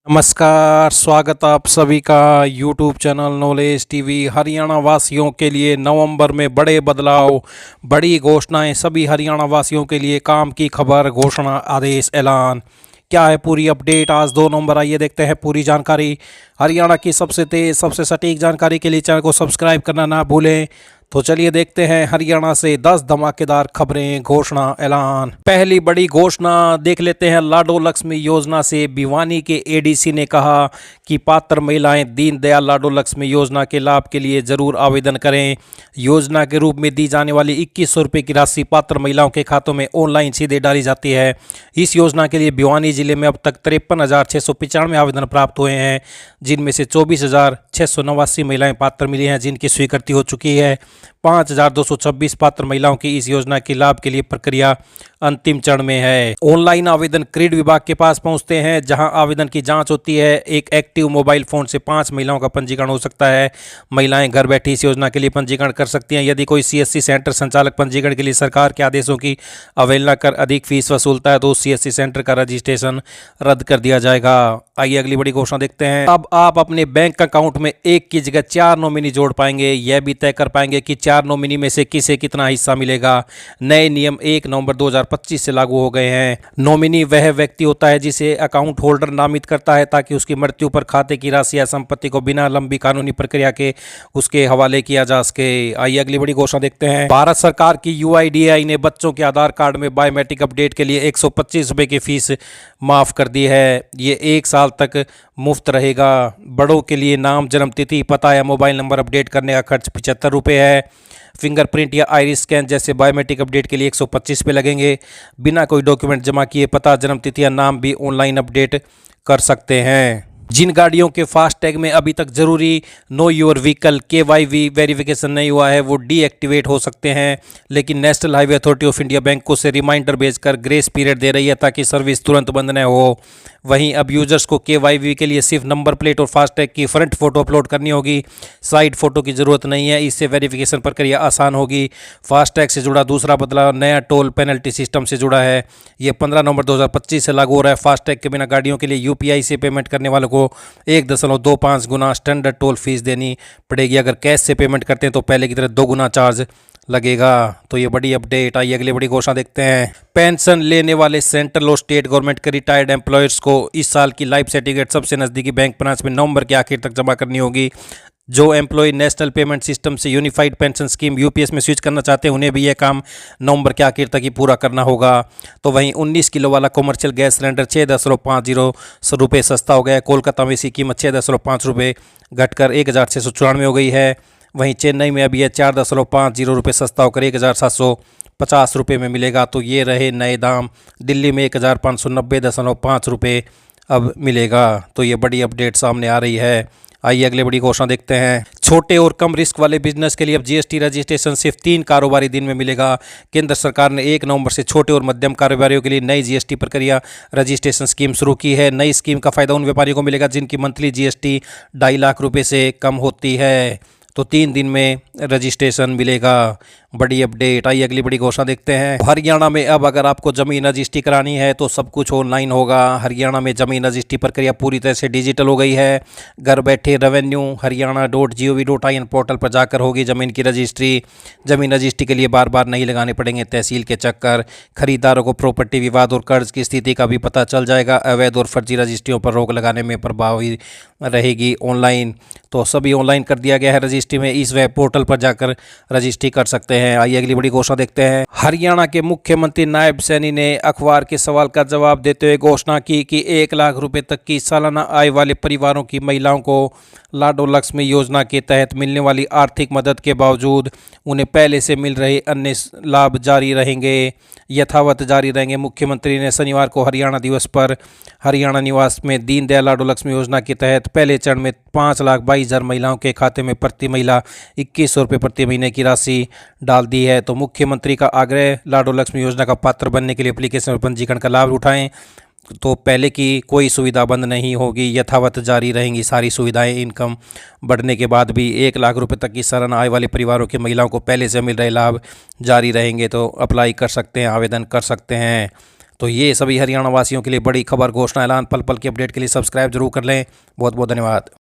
नमस्कार, स्वागत आप सभी का YouTube channel knowledge TV. Haryana वासियों के लिए नवंबर में बड़े बदलाव, बड़ी घोषणाएं। सभी हरियाणा वासियों के लिए काम की खबर, घोषणा, आदेश, ऐलान। क्या है पूरी अपडेट? आज 2 नवंबर, आइए देखते हैं पूरी जानकारी। हरियाणा की सबसे तेज, सबसे सटीक जानकारी के लिए चैनल को सब्सक्राइब करना ना भूलें। तो चलिए देखते हैं हरियाणा से 10 धमाकेदार खबरें, घोषणा, ऐलान। पहली बड़ी घोषणा देख लेते हैं। लाडो लक्ष्मी योजना से भिवानी के एडीसी ने कहा कि पात्र महिलाएं दीनदयाल लाडो लक्ष्मी योजना के लाभ के लिए जरूर आवेदन करें। योजना के रूप में दी जाने वाली 2100 रुपये की राशि पात्र महिलाओं के खातों में ऑनलाइन सीधे डाली जाती है। इस योजना के लिए भिवानी जिले में अब तक 53,695 आवेदन प्राप्त हुए हैं, जिनमें से 24,689 महिलाएं पात्र मिली हैं, जिनकी स्वीकृति हो चुकी है। 5,226 पात्र महिलाओं की इस योजना के लाभ के लिए प्रक्रिया अंतिम चरण में है। ऑनलाइन आवेदन क्रीड विभाग के पास पहुंचते हैं, जहां आवेदन की जांच होती है। एक एक्टिव मोबाइल फोन से 5 महिलाओं का पंजीकरण हो सकता है। महिलाएं घर बैठी इस योजना के लिए पंजीकरण कर सकती हैं। यदि कोई सीएससी सेंटर संचालक पंजीकरण के लिए सरकार के आदेशों की अवहेलना कर अधिक फीस वसूलता है तो उस सीएससी सेंटर का रजिस्ट्रेशन रद्द कर दिया जाएगा। आइए अगली बड़ी घोषणा देखते हैं। अब आप अपने बैंक अकाउंट में एक की जगह 4 नॉमिनी जोड़ पाएंगे। यह भी तय कर पाएंगे कि 4 नॉमिनी में से किसे कितना हिस्सा मिलेगा। नए नियम 1 नवंबर 2025 से लागू हो गए हैं। नॉमिनी वह व्यक्ति होता है जिसे अकाउंट होल्डर नामित करता है, ताकि उसकी मृत्यु पर खाते की राशि या संपत्ति को बिना लंबी कानूनी प्रक्रिया के उसके हवाले किया जा सके। आइए अगली बड़ी घोषणा देखते हैं। भारत सरकार की यूआईडीएआई ने बच्चों के आधार कार्ड में बायोमेट्रिक अपडेट के लिए 125 रुपये की फीस माफ कर दी है। ये 1 साल तक मुफ्त रहेगा। बड़ों के लिए नाम, जन्मतिथि, पता या मोबाइल नंबर अपडेट करने का खर्च 75 रुपये है। फिंगरप्रिंट या आइरिस स्कैन जैसे बायोमेट्रिक अपडेट के लिए 125 पे लगेंगे। बिना कोई डॉक्यूमेंट जमा किए पता, जन्मतिथि या नाम भी ऑनलाइन अपडेट कर सकते हैं। जिन गाड़ियों के फास्टैग में अभी तक जरूरी know your vehicle KYV verification नहीं हुआ है, वो डीएक्टिवेट हो सकते हैं। लेकिन national highway authority of India बैंकों से रिमाइंडर भेजकर ग्रेस पीरियड दे रही है, ताकि सर्विस तुरंत बंद न हो। वहीं अब यूजर्स को KYV के लिए सिर्फ नंबर प्लेट और फास्टैग की फ्रंट फोटो अपलोड करनी होगी, साइड फोटो की जरूरत नहीं है। इससे वेरिफिकेशन प्रक्रिया आसान होगी। फास्टैग से जुड़ा दूसरा बदलाव नया टोल पेनल्टी सिस्टम से जुड़ा है। ये 15 नवंबर 2025 से लागू हो रहा है। फास्टैग के बिना गाड़ियों के लिए UPI से पेमेंट करने वालों को 1.25 गुना स्टैंडर्ड टोल फीस देनी पड़ेगी। अगर कैश से पेमेंट करते हैं तो पहले की तरह 2 गुना चार्ज लगेगा। तो ये बड़ी अपडेट। आइए अगली बड़ी घोषणा देखते हैं। पेंशन लेने वाले सेंट्रल और स्टेट गवर्नमेंट के रिटायर्ड एम्प्लॉयर्स को इस साल की लाइफ सर्टिफिकेट सबसे नज़दीकी बैंक ब्रांच में नवंबर के आखिर तक जमा करनी होगी। जो एम्प्लॉय नेशनल पेमेंट सिस्टम से यूनिफाइड पेंशन स्कीम UPS में स्विच करना चाहते हैं, उन्हें भी यह काम नवंबर के आखिर तक ही पूरा करना होगा। तो वहीं 19 किलो वाला कमर्शियल गैस सिलेंडर 6.50 रुपये सस्ता हो गया है। कोलकाता में इसकी कीमत 6.50 रुपये घटकर 1,694 हो गई है। वहीं चेन्नई में अभी यह 4.50 रुपये सस्ता होकर 1,750 रुपये में मिलेगा। तो ये रहे नए दाम। दिल्ली में 1,590.5 रुपये अब मिलेगा। तो ये बड़ी अपडेट सामने आ रही है। आइए अगले बड़ी घोषणा देखते हैं। छोटे और कम रिस्क वाले बिजनेस के लिए अब GST रजिस्ट्रेशन सिर्फ 3 कारोबारी दिन में मिलेगा। केंद्र सरकार ने 1 नवंबर से छोटे और मध्यम कारोबारियों के लिए नई GST प्रक्रिया रजिस्ट्रेशन स्कीम शुरू की है। नई स्कीम का फायदा उन व्यापारियों को मिलेगा जिनकी मंथली GST 2.5 लाख रुपये से कम होती है। तो 3 दिन में रजिस्ट्रेशन मिलेगा। बड़ी अपडेट। आइए अगली बड़ी घोषणा देखते हैं। हरियाणा में अब अगर आपको जमीन रजिस्ट्री करानी है तो सब कुछ ऑनलाइन होगा। हरियाणा में जमीन रजिस्ट्री प्रक्रिया पूरी तरह से डिजिटल हो गई है। घर बैठे revenue.haryana.gov.in पोर्टल पर जाकर होगी जमीन की रजिस्ट्री। जमीन रजिस्ट्री के लिए बार बार नहीं लगाने पड़ेंगे तहसील के चक्कर। खरीदारों को प्रॉपर्टी विवाद और कर्ज की स्थिति का भी पता चल जाएगा। अवैध और फर्जी रजिस्ट्रियों पर रोक लगाने में प्रभावी रहेगी ऑनलाइन। तो सभी ऑनलाइन कर दिया गया है रजिस्ट्री में। इस वेब पोर्टल पर जाकर रजिस्ट्री कर सकते हैं। आइए अगली बड़ी घोषणा देखते हैं। हरियाणा के मुख्यमंत्री नायब सैनी ने अखबार के सवाल का जवाब देते हुए घोषणा की कि 1 लाख रुपए तक की सालाना आय वाले परिवारों की महिलाओं को लाडो लक्ष्मी योजना के तहत मिलने वाली आर्थिक मदद के बावजूद उन्हें पहले से मिल रहे अन्य लाभ जारी रहेंगे, यथावत जारी रहेंगे। मुख्यमंत्री ने शनिवार को हरियाणा दिवस पर हरियाणा निवास में दीनदयाल लाडो लक्ष्मी योजना के तहत पहले चरण में 5,22,000 महिलाओं के खाते में प्रति महिला 2100 रुपये प्रति महीने की राशि डाल दी है। तो मुख्यमंत्री का आग्रह, लाडो लक्ष्मी योजना का पात्र बनने के लिए एप्लीकेशन और पंजीकरण का लाभ उठाएं। तो पहले की कोई सुविधा बंद नहीं होगी, यथावत जारी रहेंगी सारी सुविधाएं। इनकम बढ़ने के बाद भी 1 लाख रुपए तक की सालाना आय वाले परिवारों की महिलाओं को पहले से मिल रहे लाभ जारी रहेंगे। तो अप्लाई कर सकते हैं, आवेदन कर सकते हैं। तो ये सभी हरियाणा वासियों के लिए बड़ी खबर, घोषणा, ऐलान, पल पल की अपडेट के लिए सब्सक्राइब जरूर कर लें। बहुत बहुत धन्यवाद।